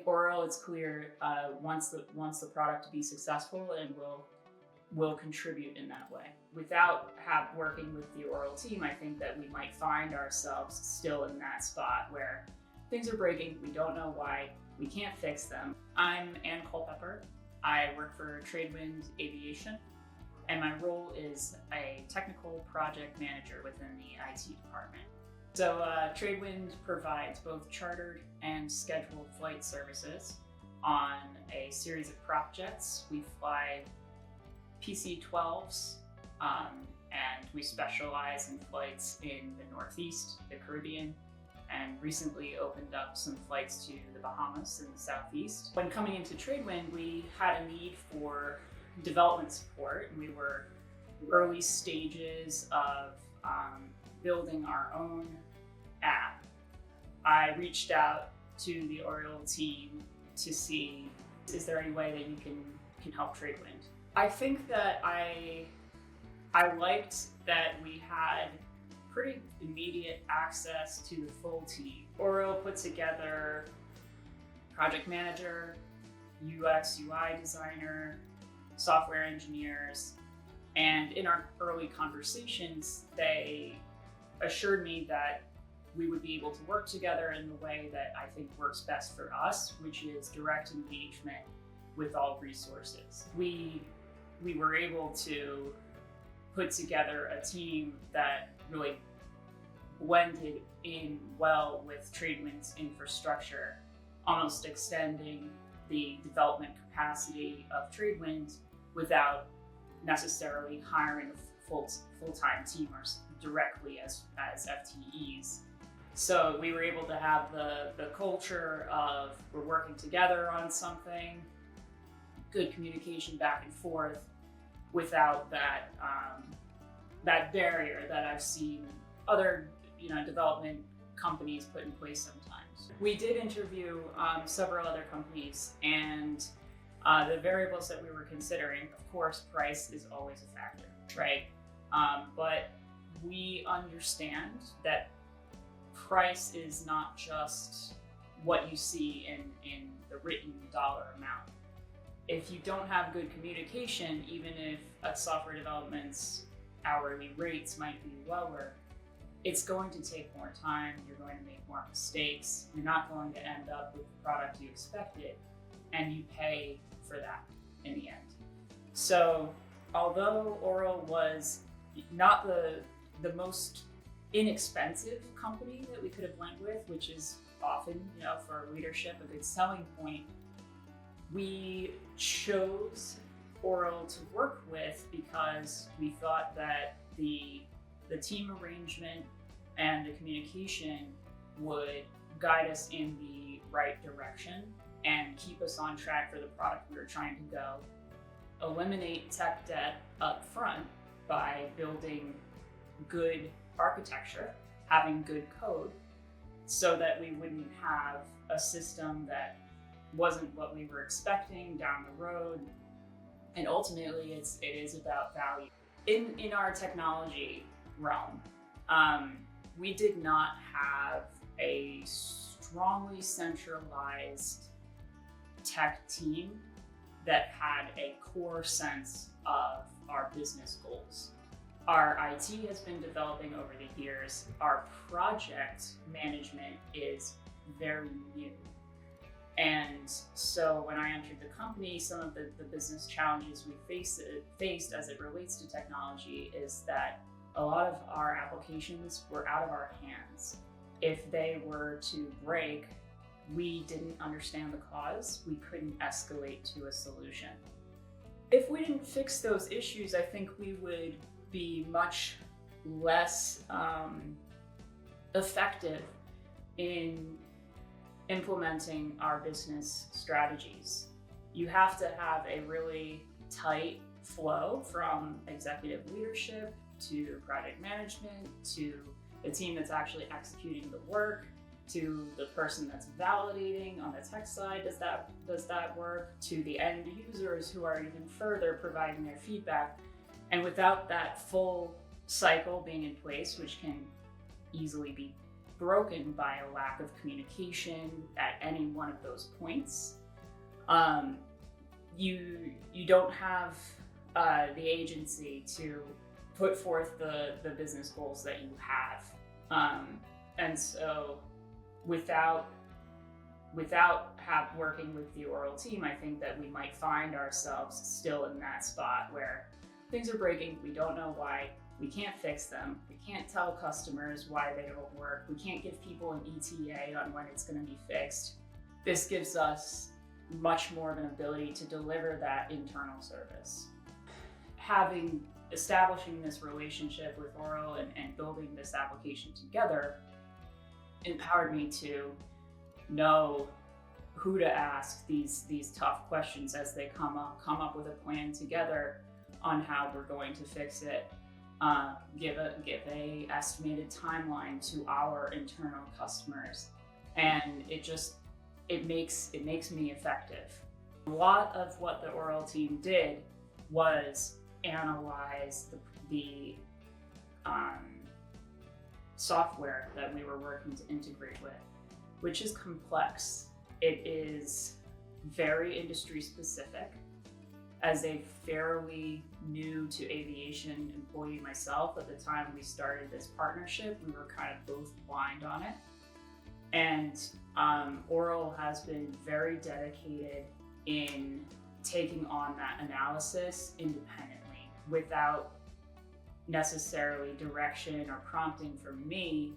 ORIL, it's clear wants the product to be successful and will contribute in that way. Without working with the ORIL team, I think that we might find ourselves still in that spot where things are breaking, we don't know why, we can't fix them. I'm Anne Culpepper. I work for Tradewind Aviation, and my role is a technical project manager within the IT department. So Tradewind provides both chartered and scheduled flight services on a series of prop jets. We fly PC-12s, and we specialize in flights in the Northeast, the Caribbean, and recently opened up some flights to the Bahamas and the Southeast. When coming into Tradewind, we had a need for development support. We were early stages of building our own app. I reached out to the ORIL team to see, is there any way that you can help Tradewind? I think that I liked that we had pretty immediate access to the full team. ORIL put together project manager, UX, UI designer, software engineers, and in our early conversations, they assured me that we would be able to work together in the way that I think works best for us, which is direct engagement with all resources. We were able to put together a team that really blended in well with Tradewind's infrastructure, almost extending the development capacity of Tradewind without necessarily hiring a full-time teamers directly as FTEs. So we were able to have the culture of we're working together on something, good communication back and forth, without that that barrier that I've seen other development companies put in place sometimes. We did interview several other companies, and the variables that we were considering, of course, price is always a factor, right? But we understand that price is not just what you see in the written dollar amount. If you don't have good communication, even if a software development's hourly rates might be lower, it's going to take more time, you're going to make more mistakes, you're not going to end up with the product you expected, and you pay for that in the end. So although ORIL was not the most inexpensive company that we could have went with, which is often, for leadership, a good selling point, we chose ORIL to work with because we thought that the team arrangement and the communication would guide us in the right direction and keep us on track for the product we were trying to go. Eliminate tech debt up front by building good architecture, having good code, so that we wouldn't have a system that wasn't what we were expecting down the road. And ultimately, it is about value. In our technology realm, we did not have a strongly centralized tech team that had a core sense of our business goals. Our IT has been developing over the years. Our project management is very new. And so when I entered the company, some of the business challenges we faced as it relates to technology is that a lot of our applications were out of our hands. If they were to break, we didn't understand the cause. We couldn't escalate to a solution. If we didn't fix those issues, I think we would be much less effective in implementing our business strategies. You have to have a really tight flow from executive leadership to project management to the team that's actually executing the work to the person that's validating on the tech side, does that work, to the end users who are even further providing their feedback. And without that full cycle being in place, which can easily be broken by a lack of communication at any one of those points, you don't have the agency to put forth the business goals that you have. And so without working with the ORIL team, I think that we might find ourselves still in that spot where things are breaking, we don't know why, we can't fix them, we can't tell customers why they don't work, we can't give people an ETA on when it's going to be fixed. This gives us much more of an ability to deliver that internal service. Establishing this relationship with ORIL and building this application together empowered me to know who to ask these tough questions as they come up with a plan together on how we're going to fix it, give a estimated timeline to our internal customers, and it makes me effective. A lot of what the ORIL team did was analyze the software that we were working to integrate with, which is complex. It is very industry specific. As a fairly new to aviation employee myself, at the time we started this partnership, we were kind of both blind on it. And ORIL has been very dedicated in taking on that analysis independently without necessarily direction or prompting from me.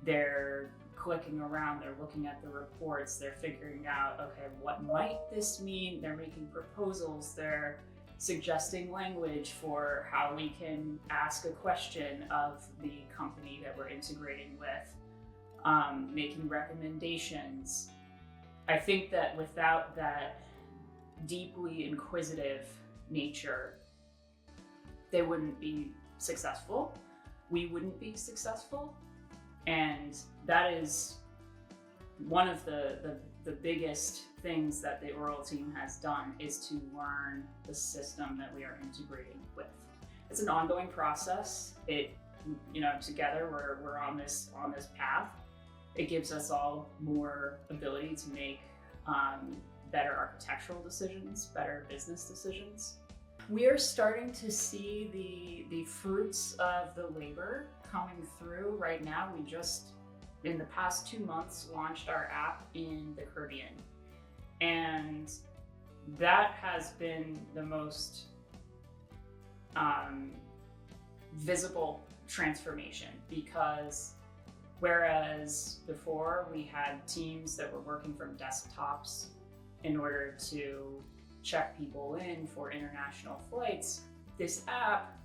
They're clicking around, they're looking at the reports, they're figuring out, okay, what might this mean? They're making proposals, they're suggesting language for how we can ask a question of the company that we're integrating with, making recommendations. I think that without that deeply inquisitive nature, they wouldn't be successful. We wouldn't be successful. And that is one of the biggest things that the ORIL team has done, is to learn the system that we are integrating with. It's an ongoing process. Together we're on this path. It gives us all more ability to make better architectural decisions, better business decisions. We are starting to see the fruits of the labor coming through right now. We just, in the past 2 months, launched our app in the Caribbean. And that has been the most visible transformation, because whereas before we had teams that were working from desktops in order to check people in for international flights, this app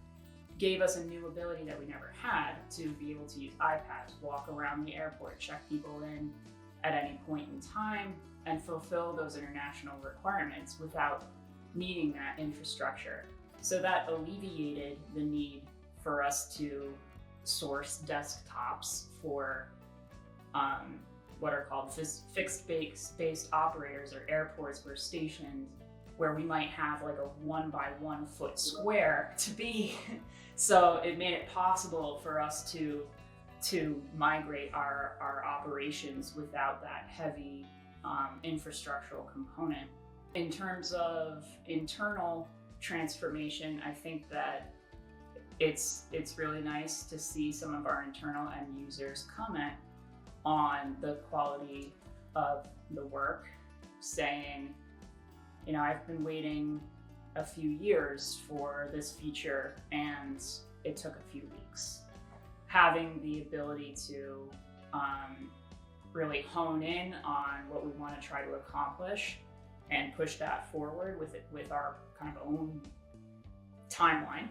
gave us a new ability that we never had, to be able to use iPads, walk around the airport, check people in at any point in time, and fulfill those international requirements without needing that infrastructure. So that alleviated the need for us to source desktops for what are called fixed-based operators, or airports where stationed, where we might have like a 1 by 1 foot square to be. So it made it possible for us to migrate our operations without that heavy infrastructural component. In terms of internal transformation, I think that it's really nice to see some of our internal end users comment on the quality of the work, saying, I've been waiting a few years for this feature and it took a few weeks. Having the ability to really hone in on what we want to try to accomplish and push that forward with our kind of own timeline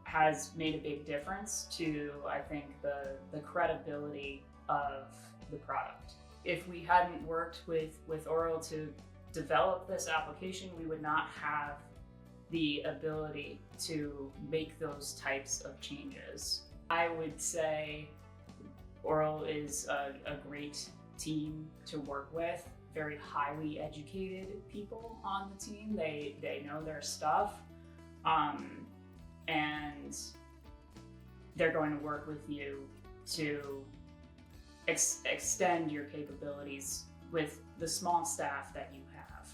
has made a big difference to, I think, the credibility of the product. If we hadn't worked with ORIL to develop this application, we would not have the ability to make those types of changes. I would say ORIL is a great team to work with, very highly educated people on the team. They know their stuff, and they're going to work with you to extend your capabilities with the small staff that you have.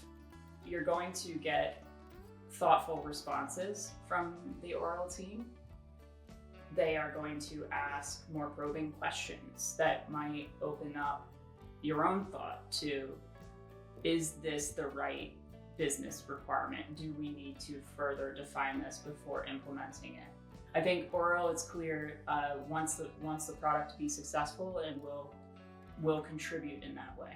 You're going to get thoughtful responses from the ORIL team. They are going to ask more probing questions that might open up your own thought to, is this the right business requirement? Do we need to further define this before implementing it? I think ORIL, it's clear, wants the product to be successful and will contribute in that way.